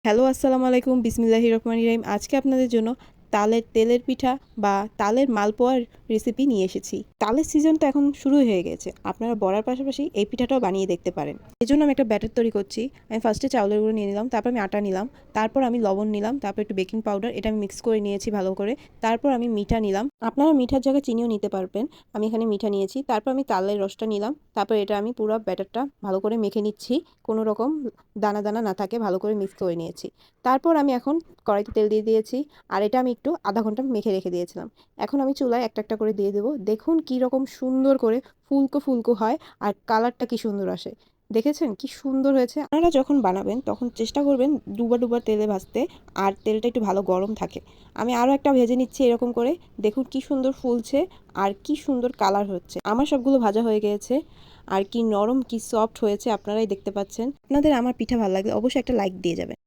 Hello, আসসালামু আলাইকুম। বিসমিল্লাহির রহমানির রহিম। আজকে আপনাদের জন্য তালের তেলের পিঠা বা তালের মালপোয়ার রেসিপি নিয়ে এসেছি। তালের সিজন তো এখন শুরুই হয়ে গেছে। আপনারা বড়ার পাশাপাশি এই পিঠাটাও বানিয়ে দেখতে পারেন। এজন্য আমি একটা ব্যাটার তৈরি করছি। আমি ফার্স্টে চাউলের গুঁড়ো নিয়ে নিলাম, তারপর আমি আটা নিলাম, তারপর আমি লবণ নিলাম, তারপর একটু বেকিং পাউডার, এটা আমি মিক্স করে নিয়েছি ভালো করে। তারপর আমি মিঠা নিলাম। আপনারা মিঠার জায়গায় চিনিও নিতে পারবেন। আমি এখানে মিঠা নিয়েছি। তারপর আমি তালের রসটা নিলাম। তারপর এটা আমি পুরো ব্যাটারটা ভালো করে মেখে নিচ্ছি। কোনো রকম দানা দানা না থাকে, ভালো করে মিক্স করে নিয়েছি। তারপর আমি এখন কড়াইতে তেল দিয়ে দিয়েছি। আর এটা আমি একটু আধা ঘন্টা মেখে রেখে দিয়েছিলাম। এখন আমি চুলায় একটা একটা করে দিয়ে দেবো। দেখুন কি রকম সুন্দর করে ফুলকো ফুলকো হয় আর কালারটা কি সুন্দর আসে। দেখেছেন কি সুন্দর হয়েছে। আপনারা যখন বানাবেন তখন চেষ্টা করবেন ডুবা ডুবা তেলে ভাজতে, আর তেলটা একটু ভালো গরম থাকে। আমি আরও একটা ভেজে নিচ্ছি এরকম করে। দেখুন কি সুন্দর ফুলছে আর কি সুন্দর কালার হচ্ছে। আমার সবগুলো ভাজা হয়ে গিয়েছে আর কি নরম কি সফট হয়েছে আপনারাই দেখতে পাচ্ছেন। আপনাদের আমার পিঠা ভালো লাগলে অবশ্যই একটা লাইক দিয়ে যাবেন।